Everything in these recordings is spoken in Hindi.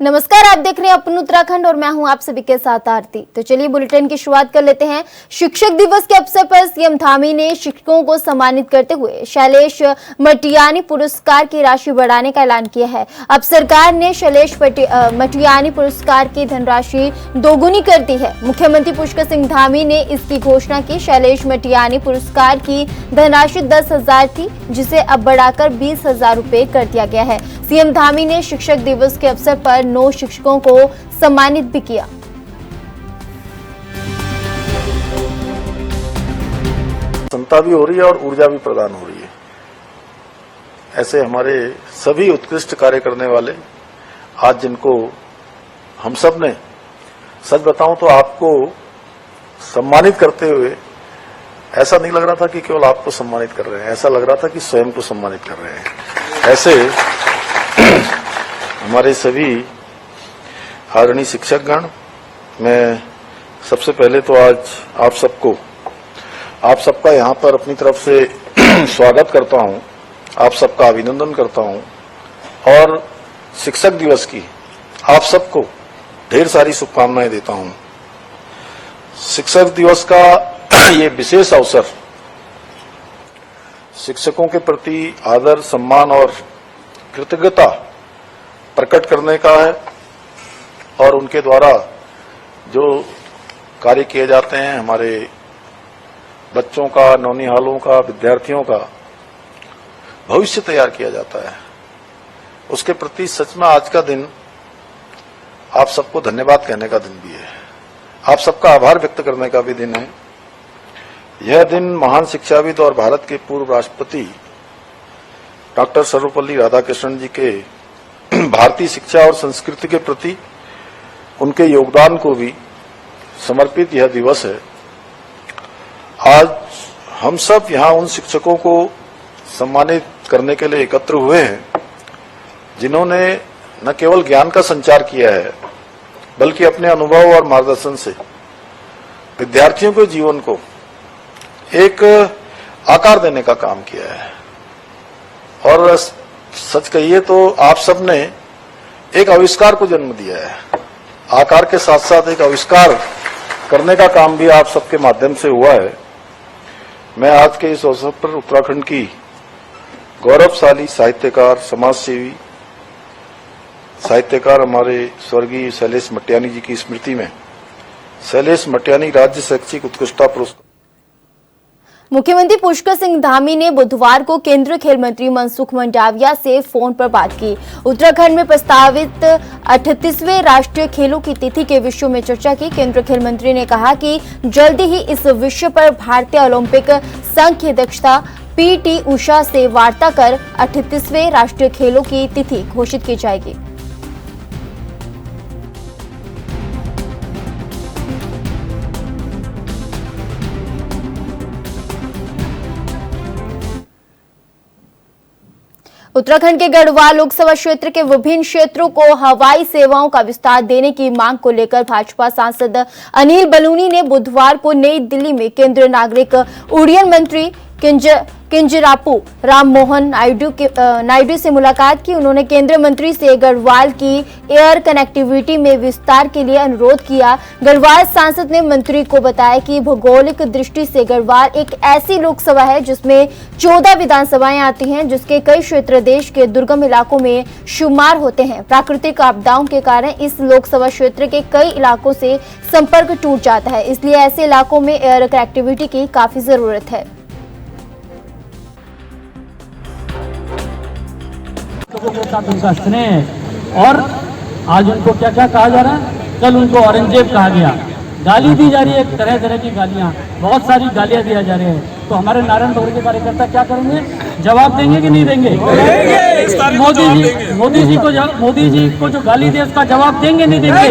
नमस्कार, आप देख रहे हैं अपन उत्तराखंड और मैं हूं आप सभी के साथ आरती। तो चलिए बुलेटिन की शुरुआत कर लेते हैं। शिक्षक दिवस के अवसर पर सीएम धामी ने शिक्षकों को सम्मानित करते हुए शैलेश मटियानी पुरस्कार की राशि बढ़ाने का ऐलान किया है। अब सरकार ने शैलेश मटियानी पुरस्कार की धनराशि दोगुनी कर दी है। मुख्यमंत्री पुष्कर सिंह धामी ने इसकी घोषणा की। शैलेश मटियानी पुरस्कार की धनराशि 10,000 थी, जिसे अब बढ़ाकर 20,000 रुपए कर दिया गया है। सीएम धामी ने शिक्षक दिवस के अवसर पर 9 शिक्षकों को सम्मानित भी किया। क्षमता भी हो रही है और ऊर्जा भी प्रदान हो रही है। ऐसे हमारे सभी उत्कृष्ट कार्य करने वाले आज जिनको हम सब ने, सच बताऊं तो आपको सम्मानित करते हुए ऐसा नहीं लग रहा था कि केवल आपको सम्मानित कर रहे हैं, ऐसा लग रहा था कि स्वयं को सम्मानित कर रहे हैं। ऐसे हमारे सभी आदरणीय शिक्षकगण, मैं सबसे पहले तो आज आप सबका यहाँ पर अपनी तरफ से स्वागत करता हूँ, आप सबका अभिनंदन करता हूँ और शिक्षक दिवस की आप सबको ढेर सारी शुभकामनाएं देता हूँ। शिक्षक दिवस का ये विशेष अवसर शिक्षकों के प्रति आदर, सम्मान और कृतज्ञता प्रकट करने का है और उनके द्वारा जो कार्य किए जाते हैं, हमारे बच्चों का, नौनिहालों का, विद्यार्थियों का भविष्य तैयार किया जाता है, उसके प्रति सच में आज का दिन आप सबको धन्यवाद कहने का दिन भी है, आप सबका आभार व्यक्त करने का भी दिन है। यह दिन महान शिक्षाविद और भारत के पूर्व राष्ट्रपति डॉक्टर सर्वपल्ली राधाकृष्णन जी के भारतीय शिक्षा और संस्कृति के प्रति उनके योगदान को भी समर्पित यह दिवस है। आज हम सब यहाँ उन शिक्षकों को सम्मानित करने के लिए एकत्र हुए हैं जिन्होंने न केवल ज्ञान का संचार किया है, बल्कि अपने अनुभव और मार्गदर्शन से विद्यार्थियों के जीवन को एक आकार देने का काम किया है। और सच कहिए तो आप सबने एक आविष्कार को जन्म दिया है। आकार के साथ साथ एक आविष्कार करने का काम भी आप सबके माध्यम से हुआ है। मैं आज के इस अवसर पर उत्तराखंड की गौरवशाली साहित्यकार, समाजसेवी साहित्यकार हमारे स्वर्गीय शैलेश मटियानी जी की स्मृति में शैलेश मटियानी राज्य शैक्षिक उत्कृष्टता पुरस्कार। मुख्यमंत्री पुष्कर सिंह धामी ने बुधवार को केंद्रीय खेल मंत्री मनसुख मंडाविया से फोन पर बात की। उत्तराखंड में प्रस्तावित 38वें राष्ट्रीय खेलों की तिथि के विषय में चर्चा की। केंद्रीय खेल मंत्री ने कहा कि जल्दी ही इस विषय पर भारतीय ओलंपिक संघ की अध्यक्षा पीटी उषा से वार्ता कर 38वें राष्ट्रीय खेलों की तिथि घोषित की जाएगी। उत्तराखंड के गढ़वाल लोकसभा क्षेत्र के विभिन्न क्षेत्रों को हवाई सेवाओं का विस्तार देने की मांग को लेकर भाजपा सांसद अनिल बलूनी ने बुधवार को नई दिल्ली में केंद्रीय नागरिक उड्डयन मंत्री किंजरापू राममोहन नायडू से मुलाकात की। उन्होंने केंद्रीय मंत्री से गढ़वाल की एयर कनेक्टिविटी में विस्तार के लिए अनुरोध किया। गढ़वाल सांसद ने मंत्री को बताया कि भौगोलिक दृष्टि से गढ़वाल एक ऐसी लोकसभा है जिसमें 14 विधानसभाएं आती हैं, जिसके कई क्षेत्र देश के दुर्गम इलाकों में शुमार होते हैं। प्राकृतिक आपदाओं के कारण इस लोकसभा क्षेत्र के कई इलाकों से संपर्क टूट जाता है, इसलिए ऐसे इलाकों में एयर कनेक्टिविटी की काफी जरूरत है। लोगों के साथ उनका स्नेह है और आज उनको क्या क्या कहा जा रहा है, कल उनको औरंगजेब कहा गया, गाली दी जा रही है, तरह तरह की गालियां, बहुत सारी गालियां दिया जा रहे हैं। तो हमारे नारायण भगत के कार्यकर्ता क्या करेंगे, जवाब देंगे कि नहीं देंगे? मोदी जी को जो गाली दे उसका जवाब देंगे नहीं देंगे?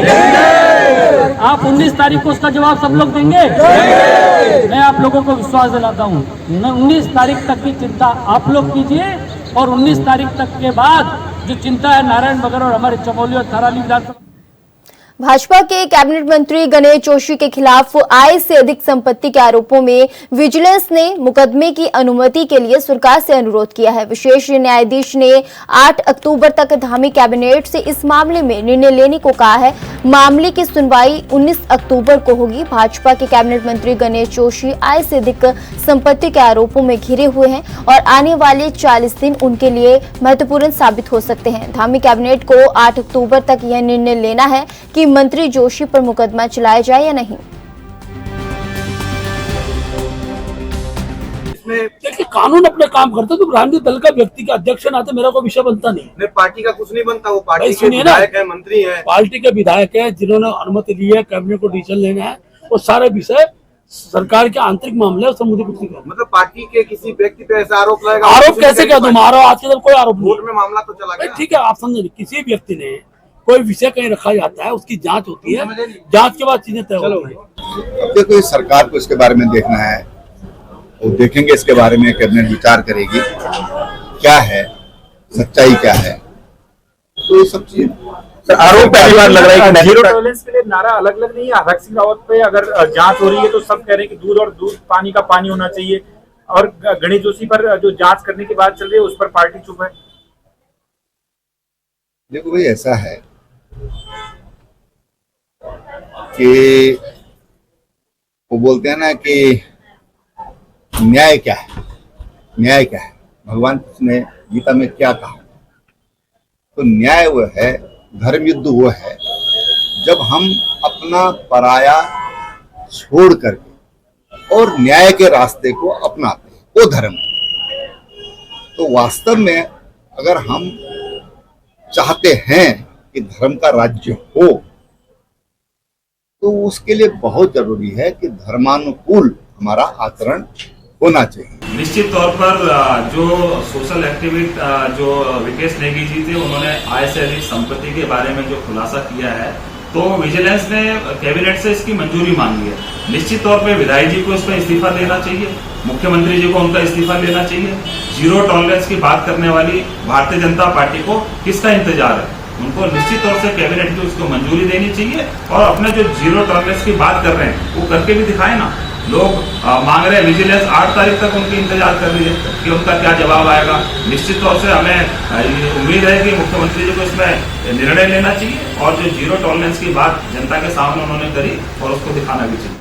आप 19 तारीख को उसका जवाब सब लोग देंगे? मैं आप लोगों को विश्वास दिलाता हूँ, 19 तारीख तक की चिंता आप लोग कीजिए और 19 तारीख तक के बाद जो चिंता है नारायण बगर और हमारे चमोली और थराली विधानसभा। भाजपा के कैबिनेट मंत्री गणेश जोशी के खिलाफ आय से अधिक संपत्ति के आरोपों में विजिलेंस ने मुकदमे की अनुमति के लिए सरकार से अनुरोध किया है। विशेष न्यायाधीश ने 8 अक्टूबर तक धामी कैबिनेट से इस मामले में निर्णय लेने को कहा है। मामले की सुनवाई 19 अक्टूबर को होगी। भाजपा के कैबिनेट मंत्री गणेश जोशी आय से अधिक संपत्ति के आरोपों में घिरे हुए हैं और आने वाले 40 दिन उनके लिए महत्वपूर्ण साबित हो सकते हैं। धामी कैबिनेट को 8 अक्टूबर तक यह निर्णय लेना है कि मंत्री जोशी पर मुकदमा चलाया जाए या नहीं। देखिए, कानून अपने काम करता है, तो राजनीतिक दल का व्यक्ति का अध्यक्ष नाते मेरा कोई विषय बनता नहीं। पार्टी का कुछ नहीं बनता, वो पार्टी के विधायक है, मंत्री है, पार्टी के विधायक है, जिन्होंने अनुमति ली है कैबिनेट को डिसीजन लेना है, वो सारे विषय सरकार के आंतरिक मामले है, मुझे कुछ नहीं करना। मतलब पार्टी के किसी व्यक्ति पे ऐसा आरोप लगेगा? आरोप कैसे कह दूं? मारो आज के दिन कोई आरोप नहीं। कोर्ट में मामला तो चला गया। ठीक है, आप समझे, किसी व्यक्ति ने कोई विषय कहीं रखा जाता है, उसकी जांच होती है, जांच के बाद चीजें तय होती है। अब देखो, सरकार को इसके बारे में देखना है, वो देखेंगे, इसके बारे में कैबिनेट विचार करेगी क्या है, सच्चाई क्या है, तो ये सब चीजें। आरोप पहली बार लग रहा है कि जीरो टॉलरेंस के लिए नारा अलग अलग नहीं है। हरक सिंह रावत पे अगर जांच हो रही है तो सब कह रहे हैं कि दूध और दूध पानी का पानी होना चाहिए, और गणेश जोशी पर जो जांच करने की बात चल रही है उस पर पार्टी चुप है। देखो भाई, ऐसा है कि वो बोलते हैं ना कि न्याय क्या है, न्याय क्या है, भगवान ने गीता में क्या कहा, तो न्याय वो है, धर्म युद्ध वो है जब हम अपना पराया छोड़ करके और न्याय के रास्ते को अपनाते हैं, वो धर्म है। तो वास्तव में अगर हम चाहते हैं कि धर्म का राज्य हो, तो उसके लिए बहुत जरूरी है कि धर्मानुकूल हमारा आचरण होना चाहिए। निश्चित तौर पर जो सोशल एक्टिविस्ट जो विकेश नेगी जी थे, उन्होंने आय से अधिक संपत्ति के बारे में जो खुलासा किया है, तो विजिलेंस ने कैबिनेट से इसकी मंजूरी मांगी है। निश्चित तौर पर विधायक जी को इस पर इस्तीफा देना चाहिए, मुख्यमंत्री जी को उनका इस्तीफा लेना चाहिए। जीरो टॉलरेंस की बात करने वाली भारतीय जनता पार्टी को किसका इंतजार है? उनको निश्चित तौर से कैबिनेट की उसको मंजूरी देनी चाहिए, और अपने जो जीरो टॉलरेंस की बात कर रहे हैं वो करके भी दिखाए ना। लोग मांग रहे हैं, विजिलेंस 8 तारीख तक उनकी इंतजार कर रही है कि उनका क्या जवाब आएगा। निश्चित तौर से हमें उम्मीद है कि मुख्यमंत्री जी को इसमें निर्णय लेना चाहिए, और जो जीरो टॉलरेंस की बात जनता के सामने उन्होंने करी और उसको दिखाना भी चाहिए।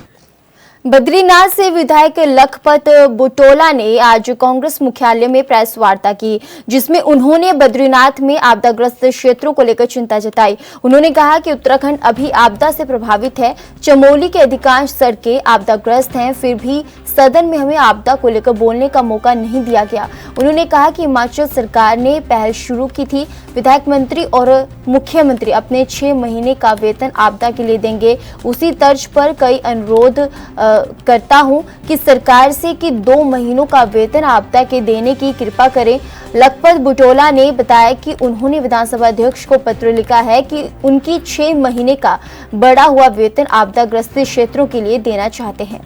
बद्रीनाथ से विधायक लखपत बुटोला ने आज कांग्रेस मुख्यालय में प्रेस वार्ता की, जिसमें उन्होंने बद्रीनाथ में आपदाग्रस्त क्षेत्रों को लेकर चिंता जताई। उन्होंने कहा कि उत्तराखंड अभी आपदा से प्रभावित है, चमोली के अधिकांश सड़कें आपदाग्रस्त हैं, फिर भी सदन में हमें आपदा को लेकर बोलने का मौका नहीं दिया गया। उन्होंने कहा कि हिमाचल सरकार ने पहल शुरू की थी, विधायक मंत्री और मुख्यमंत्री अपने 6 महीने का वेतन आपदा के लिए देंगे। उसी तर्ज पर कई अनुरोध करता हूं कि सरकार से कि 2 महीनों का वेतन आपदा के देने की कृपा करें। लखपत बुटोला ने बताया कि उन्होंने विधानसभा अध्यक्ष को पत्र लिखा है कि उनकी 6 महीने का बढ़ा हुआ वेतन आपदाग्रस्त क्षेत्रों के लिए देना चाहते हैं।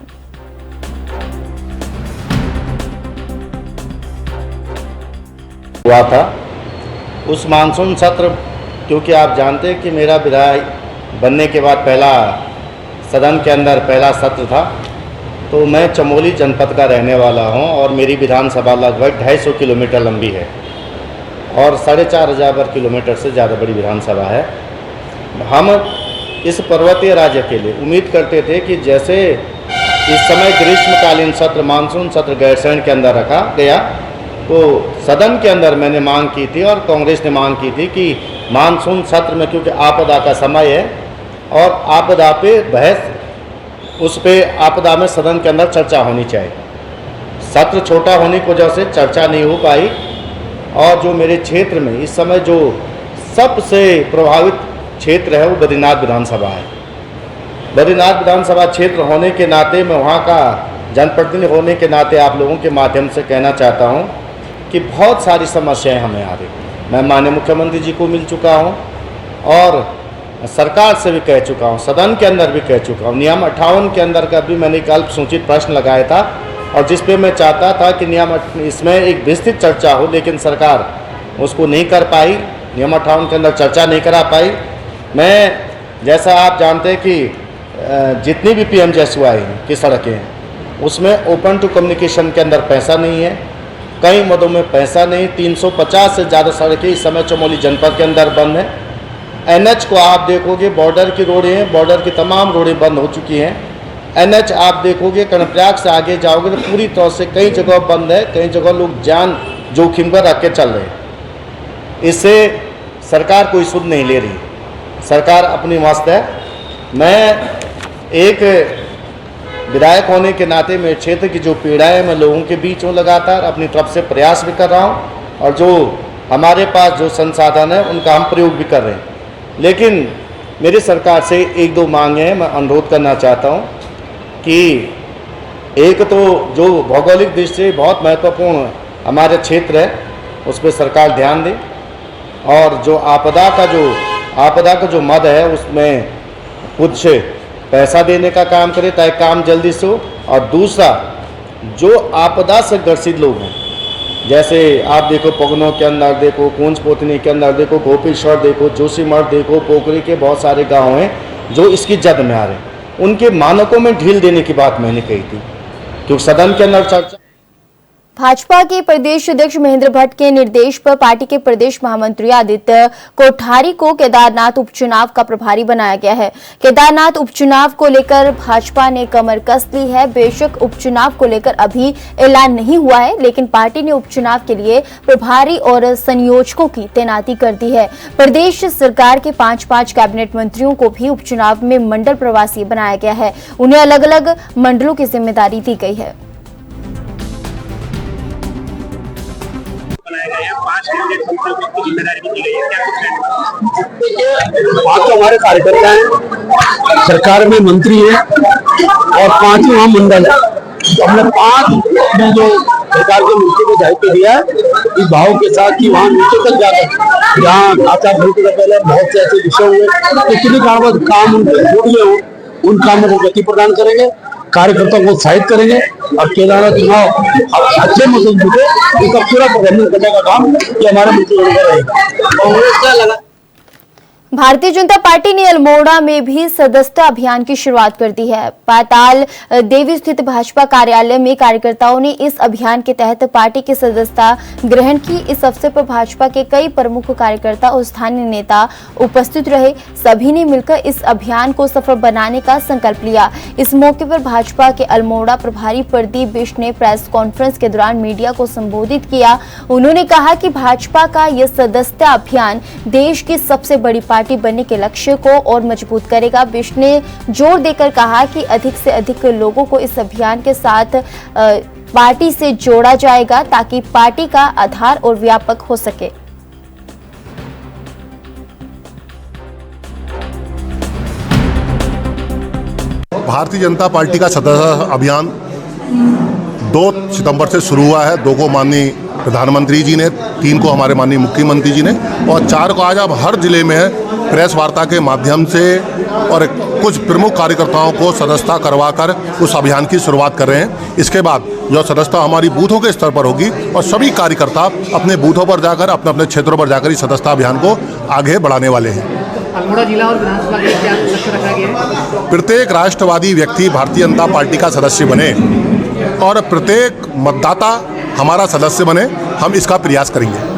हुआ था उस मानसून सत्र, क्योंकि आप जानते हैं कि मेरा विधायक बनने के बाद पहला सदन के अंदर पहला सत्र था, तो मैं चमोली जनपद का रहने वाला हूं और मेरी विधानसभा लगभग 250 किलोमीटर लंबी है और 4500 किलोमीटर से ज़्यादा बड़ी विधानसभा है। हम इस पर्वतीय राज्य के लिए उम्मीद करते थे कि जैसे इस समय ग्रीष्मकालीन सत्र मानसून सत्र गैरसैंण के अंदर रखा गया, तो सदन के अंदर मैंने मांग की थी और कांग्रेस ने मांग की थी कि मानसून सत्र में, क्योंकि आपदा का समय है और आपदा पे बहस, उस पे आपदा में सदन के अंदर चर्चा होनी चाहिए। सत्र छोटा होने की वजह से चर्चा नहीं हो पाई, और जो मेरे क्षेत्र में इस समय जो सबसे प्रभावित क्षेत्र है वो बद्रीनाथ विधानसभा है। बद्रीनाथ विधानसभा क्षेत्र होने के नाते, मैं वहाँ का जनप्रतिनिधि होने के नाते आप लोगों के माध्यम से कहना चाहता हूँ कि बहुत सारी समस्याएं हमें आ रही। मैं माननीय मुख्यमंत्री जी को मिल चुका हूँ और सरकार से भी कह चुका हूँ, सदन के अंदर भी कह चुका हूँ। नियम 58 के अंदर का भी मैंने एक अल्प सूचित प्रश्न लगाया था, और जिस पे मैं चाहता था कि नियम इसमें एक विस्तृत चर्चा हो, लेकिन सरकार उसको नहीं कर पाई, नियम 58 के अंदर चर्चा नहीं करा पाई। मैं जैसा आप जानते हैं कि जितनी भी PMJSY की सड़कें हैं उसमें ओपन टू कम्युनिकेशन के अंदर पैसा नहीं है, कई मदों में पैसा नहीं। 350 से ज़्यादा सड़कें इस समय चमोली जनपद के अंदर बंद हैं। NH को आप देखोगे, बॉर्डर की रोडें हैं, बॉर्डर की तमाम रोडें बंद हो चुकी हैं। NH आप देखोगे कर्णप्रयाग से आगे जाओगे तो पूरी तरह से कई जगह बंद है, कई जगह लोग जान जोखिम पर रख के चल रहे हैं। इससे सरकार कोई सुध नहीं ले रही, सरकार अपनी मस्त है। मैं एक विधायक होने के नाते मेरे क्षेत्र की जो पीड़ा है मैं लोगों के बीच में लगातार अपनी तरफ से प्रयास भी कर रहा हूँ और जो हमारे पास जो संसाधन है उनका हम प्रयोग भी कर रहे हैं। लेकिन मेरी सरकार से एक दो मांगे हैं, मैं अनुरोध करना चाहता हूँ कि एक तो जो भौगोलिक दृष्टि से बहुत महत्वपूर्ण हमारे क्षेत्र है उस पर सरकार ध्यान दे, और जो आपदा का जो मद है उसमें कुछ पैसा देने का काम करे ताकि काम जल्दी से हो। और दूसरा, जो आपदा से ग्रसित लोग हैं, जैसे आप देखो पगनों के अंदर देखो, कूंज पोतनी के अंदर देखो, गोपीश्वर देखो, जोशीमठ देखो, पोखरी के बहुत सारे गांव हैं जो इसकी जद में आ रहे हैं, उनके मानकों में ढील देने की बात मैंने कही थी क्योंकि सदन के अंदर चर्चा। भाजपा के प्रदेश अध्यक्ष महेंद्र भट्ट के निर्देश पर पार्टी के प्रदेश महामंत्री आदित्य कोठारी को केदारनाथ उपचुनाव का प्रभारी बनाया गया है। केदारनाथ उपचुनाव को लेकर भाजपा ने कमर कस ली है। बेशक उपचुनाव को लेकर अभी ऐलान नहीं हुआ है, लेकिन पार्टी ने उपचुनाव के लिए प्रभारी और संयोजकों की तैनाती कर दी है। प्रदेश सरकार के 5 कैबिनेट मंत्रियों को भी उपचुनाव में मंडल प्रवासी बनाया गया है। उन्हें अलग अलग मंडलों की जिम्मेदारी दी गई है। पांच तो हमारे कार्यकर्ता हैं, सरकार में मंत्री हैं और 5 वहाँ मंडल है। तो हमने 5 में जो सरकार के मंत्री को दायित्व दिया है इस भाव के साथ कि वहाँ नीचे तक जाकर जहाँ आचार संहिता से पहले बहुत से ऐसे विषय हुए कितने काम उनके छूट गए हो उन कामों को गति प्रदान करेंगे, कार्यकर्ताओं को उत्साहित करेंगे और केदारनाथ चुनाव अच्छे मौसम जुटे इसका पूरा प्रबंधन करने का काम ये हमारे मंत्रियों का रहेगा। भारतीय जनता पार्टी ने अल्मोड़ा में भी सदस्यता अभियान की शुरुआत कर दी है। पाताल देवी स्थित भाजपा कार्यालय में कार्यकर्ताओं ने इस अभियान के तहत पार्टी की सदस्यता ग्रहण की। इस अवसर पर भाजपा के कई प्रमुख कार्यकर्ता और स्थानीय नेता उपस्थित रहे। सभी ने मिलकर इस अभियान को सफल बनाने का संकल्प लिया। इस मौके पर भाजपा के अल्मोड़ा प्रभारी प्रदीप बिष्ट ने प्रेस कॉन्फ्रेंस के दौरान मीडिया को संबोधित किया। उन्होंने कहा कि भाजपा का यह सदस्यता अभियान देश की सबसे बड़ी पार्टी बनने के लक्ष्य को और मजबूत करेगा। बिष्ट ने जोर देकर कहा कि अधिक से अधिक लोगों को इस अभियान के साथ पार्टी से जोड़ा जाएगा ताकि पार्टी का आधार और व्यापक हो सके। भारतीय जनता पार्टी का सदस्यता अभियान 2 सितंबर से शुरू हुआ है। 2 को माननीय प्रधानमंत्री जी ने, 3 को हमारे माननीय मुख्यमंत्री जी ने और 4 को आज आप हर जिले में प्रेस वार्ता के माध्यम से और कुछ प्रमुख कार्यकर्ताओं को सदस्यता करवाकर उस अभियान की शुरुआत कर रहे हैं। इसके बाद जो सदस्यता हमारी बूथों के स्तर पर होगी और सभी कार्यकर्ता अपने बूथों पर जाकर अपने अपने क्षेत्रों पर जाकर इस सदस्यता अभियान को आगे बढ़ाने वाले हैं। अल्मोड़ा जिला और विधानसभा के क्या लक्ष्य रखा गया है? प्रत्येक राष्ट्रवादी व्यक्ति भारतीय जनता पार्टी का सदस्य बने और प्रत्येक मतदाता हमारा सदस्य बने, हम इसका प्रयास करेंगे।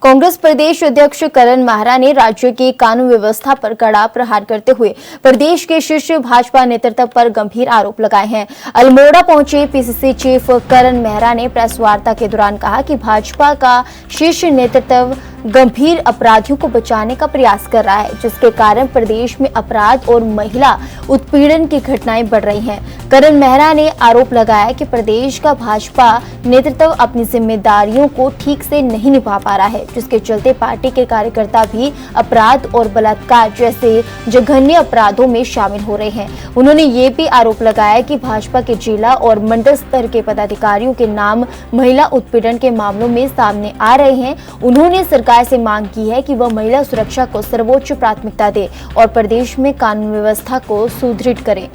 कांग्रेस प्रदेश अध्यक्ष करण मेहरा ने राज्य की कानून व्यवस्था पर कड़ा प्रहार करते हुए प्रदेश के शीर्ष भाजपा नेतृत्व पर गंभीर आरोप लगाए हैं। अल्मोड़ा पहुंचे पीसीसी चीफ करण मेहरा ने प्रेस वार्ता के दौरान कहा कि भाजपा का शीर्ष नेतृत्व गंभीर अपराधियों को बचाने का प्रयास कर रहा है, जिसके कारण प्रदेश में अपराध और महिला उत्पीड़न की घटनाएं बढ़ रही हैं। करण मेहरा ने आरोप लगाया कि प्रदेश का भाजपा नेतृत्व अपनी जिम्मेदारियों को ठीक से नहीं निभा पा रहा है, जिसके चलते पार्टी के कार्यकर्ता भी अपराध और बलात्कार जैसे जघन्य अपराधों में शामिल हो रहे हैं। उन्होंने ये भी आरोप लगाया कि भाजपा के जिला और मंडल स्तर के पदाधिकारियों के नाम महिला उत्पीड़न के मामलों में सामने आ रहे हैं। उन्होंने सरकार से मांग की है कि वह महिला सुरक्षा को सर्वोच्च प्राथमिकता दे और प्रदेश में कानून व्यवस्था को सुदृढ़ करे।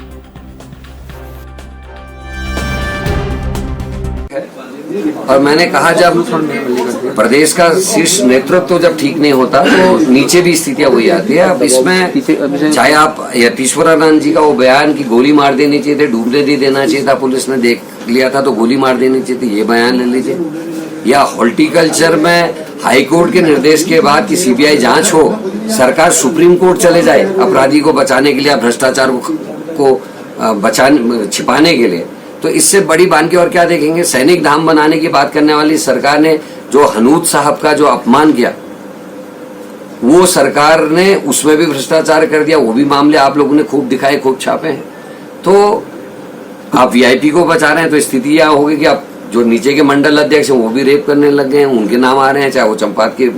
और मैंने कहा जब प्रदेश का शीर्ष नेतृत्व तो जब ठीक नहीं होता तो नीचे भी स्थितियां वही आती है। अब इसमें चाहे आप यतीश्वरानंद जी का वो बयान की गोली मार देनी चाहिए थी, डूबने नहीं देना चाहिए था, पुलिस ने देख लिया था तो गोली मार देनी चाहिए थी, ये बयान ले लीजिए। या हॉर्टिकल्चर में हाईकोर्ट के निर्देश के बाद की सीबीआई जांच हो, सरकार सुप्रीम कोर्ट चले जाए अपराधी को बचाने के लिए, भ्रष्टाचार को बचाने छिपाने के लिए, तो इससे बड़ी बानगी और क्या देखेंगे। सैनिक धाम बनाने की बात करने वाली सरकार ने जो हनूद साहब का जो अपमान किया, वो सरकार ने उसमें भी भ्रष्टाचार कर दिया, वो भी मामले आप लोगों ने खूब दिखाए, खूब छापे हैं। तो आप वीआईपी को बचा रहे हैं तो स्थिति यह होगी कि आप जो नीचे के मंडल अध्यक्ष हैं वो भी रेप करने लग गए हैं, उनके नाम आ रहे हैं, चाहे वो चंपात के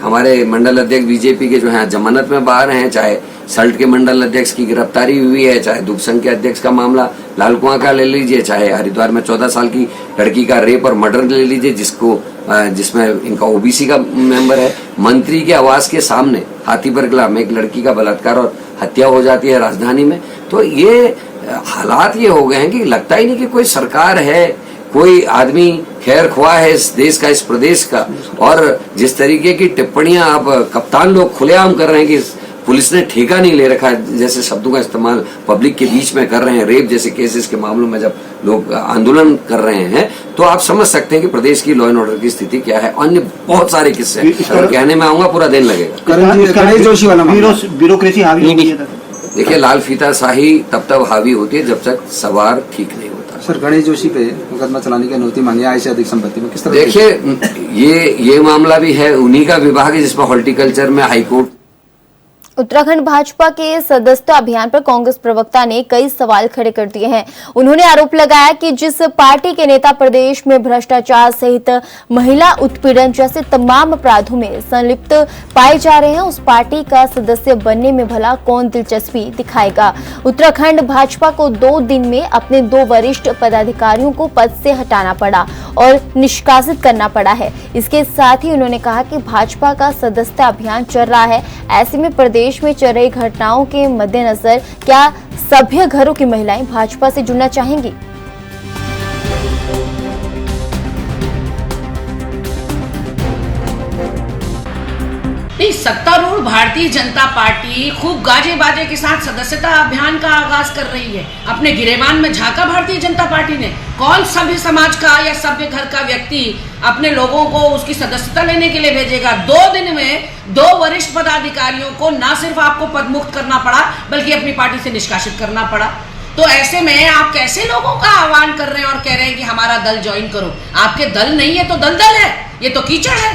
हमारे मंडल अध्यक्ष बीजेपी के जो हैं जमानत में बाहर हैं, चाहे सल्ट के मंडल अध्यक्ष की गिरफ्तारी हुई है, चाहे दुख संघ के अध्यक्ष का मामला लाल कुआं का ले लीजिए, चाहे हरिद्वार में 14 साल की लड़की का रेप और मर्डर ले लीजिए जिसमें इनका ओबीसी का मेंबर है। मंत्री के आवास के सामने हाथीबरगला में एक लड़की का बलात्कार और हत्या हो जाती है राजधानी में। तो ये हालात ये हो गए हैं कि लगता ही नहीं कि कोई सरकार है, कोई आदमी खैर ख्वाह है इस देश का, इस प्रदेश का। और जिस तरीके की टिप्पणियां आप कप्तान लोग खुलेआम कर रहे हैं कि पुलिस ने ठेका नहीं ले रखा, जैसे शब्दों का इस्तेमाल पब्लिक के बीच में कर रहे हैं, रेप जैसे केसेस के मामलों में जब लोग आंदोलन कर रहे हैं, तो आप समझ सकते हैं कि प्रदेश की लॉ एंड ऑर्डर की स्थिति क्या है। अन्य बहुत सारे किस्से अगर कहने में आऊंगा पूरा दिन लगेगा। ब्यूरोक्रेसी हावी हो गई है। देखिए, लाल फीता शाही तब हावी होती है जब तक सवार ठीक नहीं होता। सर, गणेश जोशी पे मुकदमा चलाने की अनुमति मांगी आय से अधिक संपत्ति में, किस तरह? देखिए, ये मामला भी है, उन्हीं का विभाग है जिसमें हॉर्टिकल्चर में हाईकोर्ट। उत्तराखंड भाजपा के सदस्यता अभियान पर कांग्रेस प्रवक्ता ने कई सवाल खड़े कर दिए हैं। उन्होंने आरोप लगाया कि जिस पार्टी के नेता प्रदेश में भ्रष्टाचार सहित महिला उत्पीड़न जैसे तमाम अपराधों में संलिप्त पाए जा रहे हैं, उस पार्टी का सदस्य बनने में भला कौन दिलचस्पी दिखाएगा। उत्तराखंड भाजपा को 2 दिन में अपने 2 वरिष्ठ पदाधिकारियों को पद से हटाना पड़ा और निष्कासित करना पड़ा है। इसके साथ ही उन्होंने कहा कि भाजपा का सदस्यता अभियान चल रहा है, ऐसे में प्रदेश में चल रही घटनाओं के मद्देनजर क्या सभ्य घरों की महिलाएं भाजपा से जुड़ना चाहेंगी? सत्तारूढ़ भारतीय जनता पार्टी खूब गाजे बाजे के साथ सदस्यता अभियान का आगाज कर रही है। अपने गिरेबान में झांका भारतीय जनता पार्टी ने। कौन सभ्य समाज का या सभ्य घर का व्यक्ति अपने लोगों को उसकी सदस्यता लेने के लिए भेजेगा? 2 दिन में 2 वरिष्ठ पदाधिकारियों को न सिर्फ आपको पदमुक्त करना पड़ा बल्कि अपनी पार्टी से निष्कासित करना पड़ा। तो ऐसे में आप कैसे लोगों का आह्वान कर रहे हैं और कह रहे हैं कि हमारा दल ज्वाइन करो? आपके दल नहीं है तो दलदल है, ये तो कीचड़ है।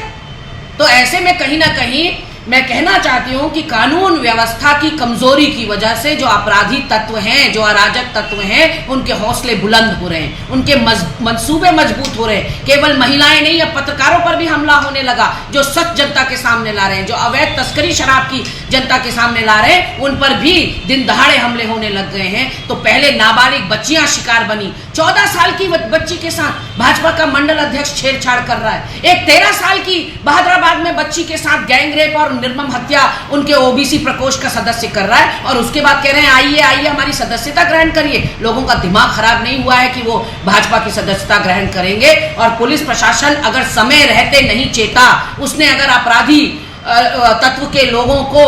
तो ऐसे में कहीं ना कहीं मैं कहना चाहती हूं कि कानून व्यवस्था की कमजोरी की वजह से जो अपराधी तत्व हैं, जो अराजक तत्व हैं, उनके हौसले बुलंद हो रहे हैं, उनके मंसूबे मजबूत हो रहे हैं। केवल महिलाएं नहीं, अब पत्रकारों पर भी हमला होने लगा, जो सच जनता के सामने ला रहे हैं, जो अवैध तस्करी शराब की जनता के सामने ला रहे हैं, उन पर भी दिन दहाड़े हमले होने लग गए हैं। तो पहले नाबालिग बच्चियां शिकार बनी, 14 साल की बच्ची के साथ भाजपा का मंडल अध्यक्ष छेड़छाड़ कर रहा है। एक 13 साल की बहादुराबाद में बच्ची के साथ गैंग रेप और निर्मम हत्या उनके ओबीसी प्रकोष्ठ का सदस्य कर रहा है, और उसके बाद कह रहे हैं आइए आइए हमारी सदस्यता ग्रहण करिए। लोगों का दिमाग खराब नहीं हुआ है कि वो भाजपा की सदस्यता ग्रहण करेंगे? और पुलिस प्रशासन अगर समय रहते नहीं चेता, उसने अगर अपराधी तत्व के लोगों को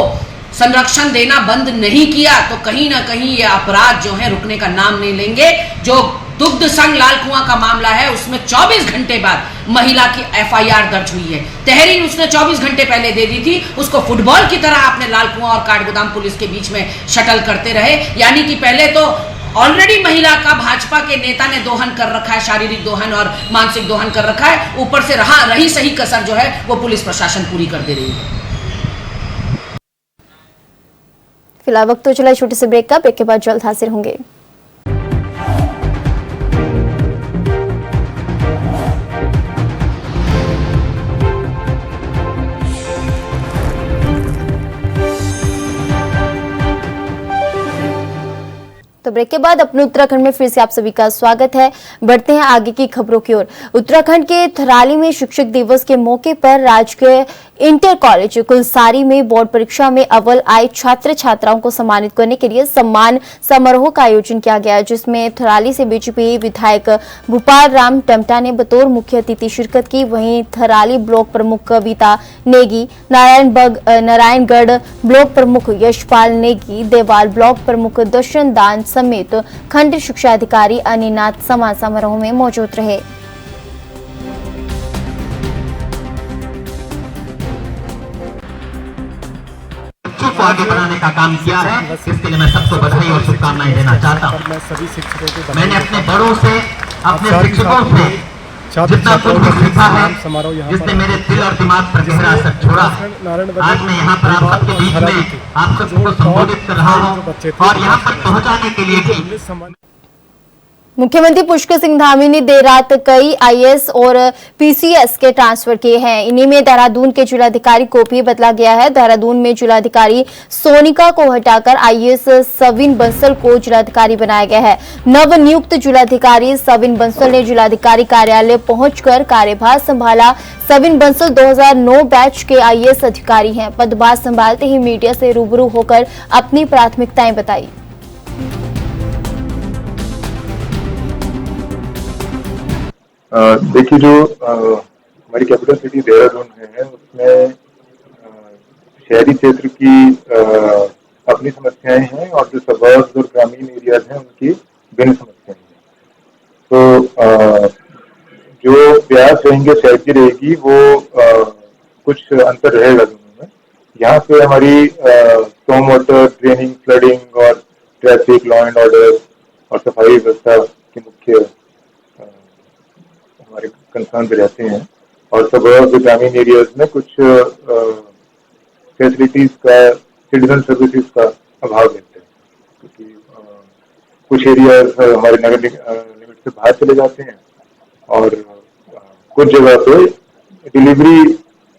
संरक्षण देना बंद नहीं किया, तो कहीं ना कहीं ये अपराध जो है रुकने का नाम नहीं लेंगे। जो दुग्ध संघ लाल कुआं का मामला है, उसमें 24 घंटे बाद महिला की एफआईआर दर्ज हुई है। तहरीर उसने 24 घंटे पहले दे दी थी, उसको फुटबॉल की तरह आपने लाल कुआं और काठगोदाम पुलिस के बीच में शटल करते रहे। यानी कि पहले तो ऑलरेडी महिला का भाजपा के नेता ने दोहन कर रखा है, शारीरिक दोहन और मानसिक दोहन कर रखा है, ऊपर से रही सही कसर जो है वो पुलिस प्रशासन पूरी कर दे रही है। फिलहाल वक्त तो चला छोटे से ब्रेक का, ब्रेक के बाद जल्द हाजिर होंगे। तो छोटे ब्रेक के बाद अपने उत्तराखंड में फिर से आप सभी का स्वागत है। बढ़ते हैं आगे की खबरों की ओर। उत्तराखंड के थराली में शिक्षक दिवस के मौके पर राजकीय इंटर कॉलेज कुलसारी में बोर्ड परीक्षा में अव्वल आए छात्र छात्राओं को सम्मानित करने के लिए सम्मान समारोह का आयोजन किया गया, जिसमें थराली से बीजेपी विधायक भूपाल राम टमटा ने बतौर मुख्य अतिथि शिरकत की। वहीं थराली ब्लॉक प्रमुख कविता नेगी, नारायणगढ़ ब्लॉक प्रमुख यशपाल नेगी, देवाल ब्लॉक प्रमुख दर्शन दान समेत खंड शिक्षा अधिकारी अनिनाथ सम्मान समारोह में मौजूद रहे। को आगे बढ़ाने का काम किया है, इसके लिए मैं सबको बधाई और शुभकामनाएं देना चाहता हूँ। मैंने अपने बड़ों से, अपने शिक्षकों से जितना कुछ भी सीखा है, जिसने मेरे दिल और दिमाग पर गहरा असर छोड़ा है, आज मैं यहाँ पर आप सबके बीच में आप सबको संबोधित कर रहा हूँ और यहाँ पर पहुँचाने के लिए भी मुख्यमंत्री पुष्कर सिंह धामी ने देर रात कई आईएएस और पीसीएस के ट्रांसफर किए हैं। इन्हीं में देहरादून के जिलाधिकारी को भी बदला गया है। देहरादून में जिलाधिकारी सोनिका को हटाकर आईएएस सविन बंसल को जिलाधिकारी बनाया गया है। नव नियुक्त जिलाधिकारी सविन बंसल ने जिलाधिकारी कार्यालय पहुंचकर कार्यभार संभाला। सविन बंसल 2009 बैच के आईएएस अधिकारी हैं। पदभार संभालते ही मीडिया से रूबरू होकर अपनी प्राथमिकताएं बताई। देखिए, जो हमारी कैपिटल सिटी देहरादून है उसमें शहरी क्षेत्र की अपनी समस्याएं हैं और जो सबर्ब्स और ग्रामीण एरियाज हैं उनकी भिन्न समस्याएं हैं। तो जो प्रयास रहेंगे, स्ट्रेटजी रहेगी, वो कुछ अंतर रहेगा दोनों में। यहाँ पे हमारी स्टॉर्म वाटर, ड्रेनिंग, फ्लडिंग और ट्रैफिक, लॉ एंड ऑर्डर और सफाई व्यवस्था के मुख्य हमारे कंसर्न पे रहते हैं और सबर्ब्स ग्रामीण एरियाज में कुछ फैसिलिटीज का, सिटीजन सर्विसेज का अभाव रहता है, क्योंकि कुछ एरियाज हमारे नगर लिमिट से बाहर चले जाते हैं और कुछ जगह पे delivery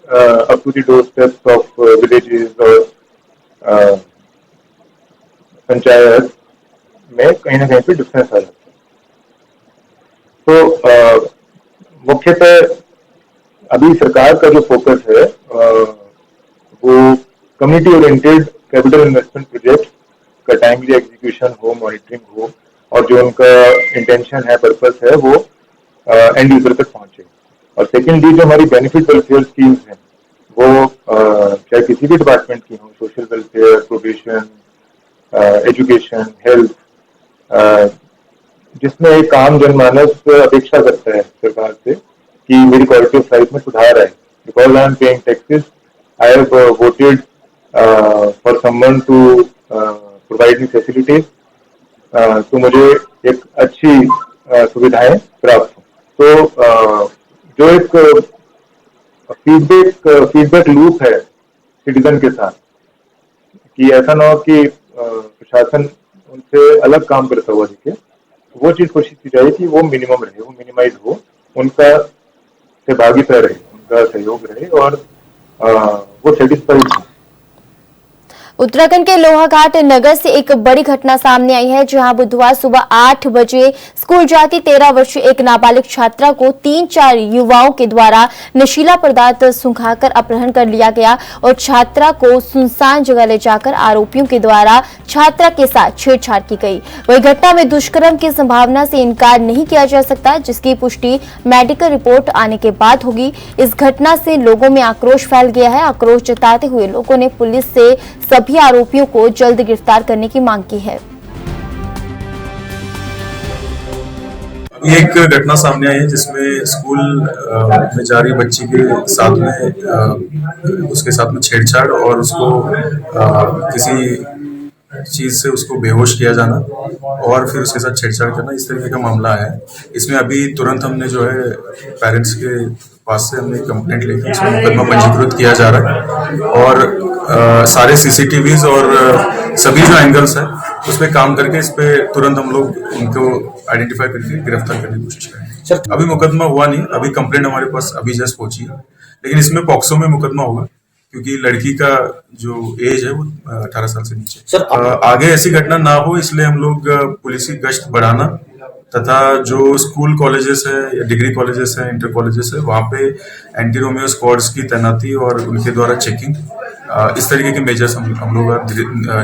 up to the doorsteps of villages और पंचायत में कहीं ना कहीं पे डिफरेंस आ जाता है। तो मुख्यतः अभी सरकार का जो फोकस है वो community oriented capital investment project का टाइमली एग्जीक्यूशन हो, मॉनिटरिंग हो और जो उनका इंटेंशन है, पर्पस है, वो एंड यूजर तक पहुंचे। और सेकेंडली जो हमारी बेनिफिट वेलफेयर स्कीम्स हैं वो चाहे किसी भी डिपार्टमेंट की हो, social welfare, provision, education, health, जिसमें एक आम जनमानस अपेक्षा करता है सरकार से कि मेरी क्वालिटी ऑफ लाइफ में सुधार आए। Because I am paying taxes, I have voted for someone to provide me facilities, तो मुझे एक अच्छी सुविधाएं प्राप्त हो। तो जो एक फीडबैक लूप है सिटीजन के साथ, कि ऐसा ना हो कि प्रशासन उनसे अलग काम करता हुआ दिखे, वो चीज कोशिश की जाए कि वो मिनिमम रहे, वो मिनिमाइज हो, उनका सहभागिता रहे, उनका सहयोग रहे और वो सेटिस्फाइड हो। उत्तराखंड के लोहाघाट नगर से एक बड़ी घटना सामने आई है, जहां बुधवार सुबह 8 बजे स्कूल जाती 13 वर्षीय एक नाबालिग छात्रा को 3-4 युवाओं के द्वारा नशीला पदार्थ सुंघाकर अपहरण कर लिया गया और छात्रा को सुनसान जगह ले जाकर आरोपियों के द्वारा छात्रा के साथ छेड़छाड़ की गई। वही घटना में दुष्कर्म की संभावना से इनकार नहीं किया जा सकता, जिसकी पुष्टि मेडिकल रिपोर्ट आने के बाद होगी। इस घटना से लोगों में आक्रोश फैल गया है। आक्रोश जताते हुए लोगों ने पुलिस से सभी आरोपियों को जल्द गिरफ्तार करने की मांग की है। एक घटना सामने आई है जिसमें स्कूल में जा रही बच्ची के साथ में उसके साथ में छेड़छाड़ और उसको किसी चीज से उसको बेहोश किया जाना और फिर उसके साथ छेड़छाड़ करना, इस तरीके का मामला है। इसमें अभी तुरंत हमने जो है पेरेंट्स के पास से हमने कंप्लेंट लेकर इसमें मुकदमा पंजीकृत किया जा रहा है और सारे सीसीटीवीज और सभी जो एंगल्स है उस पर काम करके इस पे तुरंत हम लोग उनको आइडेंटिफाई करके गिरफ्तार करने की कोशिश करेंगे। अभी मुकदमा हुआ नहीं, अभी कंप्लेंट हमारे पास अभी जस्ट पहुंची है, लेकिन इसमें पॉक्सो में मुकदमा होगा क्योंकि लड़की का जो एज है वो 18 साल से नीचे। आगे ऐसी घटना ना हो इसलिए हम लोग पुलिस की गश्त बढ़ाना तथा जो स्कूल कॉलेजेस है या डिग्री कॉलेजेस है, इंटर कॉलेजेस है, वहाँ पे एंटी रोमियो स्क्वाड्स की तैनाती और उनके द्वारा चेकिंग, इस तरीके के मेजर्स हम लोग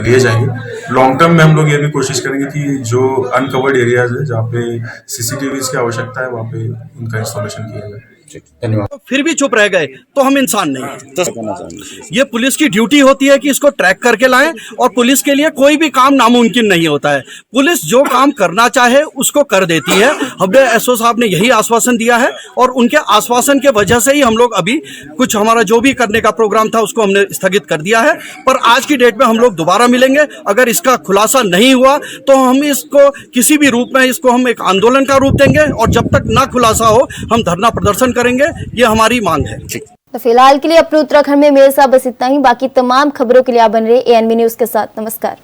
लिए जाएंगे। लॉन्ग टर्म में हम लोग ये भी कोशिश करेंगे कि जो अनकवर्ड एरियाज है जहाँ पे सीसीटीवीज की आवश्यकता है वहाँ पे उनका इंस्टॉलेशन किया जाए। धन्यवाद। फिर भी चुप रह गए तो हम इंसान नहीं हैं। ये पुलिस की ड्यूटी होती है कि इसको ट्रैक करके लाएं, और पुलिस के लिए कोई भी काम नामुमकिन नहीं होता है। पुलिस जो काम करना चाहे उसको कर देती है। हमने एसओ साहब ने यही आश्वासन दिया है, और उनके आश्वासन के वजह से ही हम लोग अभी कुछ हमारा जो भी करने का प्रोग्राम था उसको हमने स्थगित कर दिया है। पर आज की डेट में हम लोग दोबारा मिलेंगे। अगर इसका खुलासा नहीं हुआ तो हम इसको किसी भी रूप में इसको हम एक आंदोलन का रूप देंगे, और जब तक ना खुलासा हो हम धरना प्रदर्शन करेंगे। ये हमारी मांग है। तो फिलहाल के लिए अपने उत्तराखंड में मेरे साथ बस इतना ही। बाकी तमाम खबरों के लिए आप बन रहे ANB न्यूज के साथ। नमस्कार।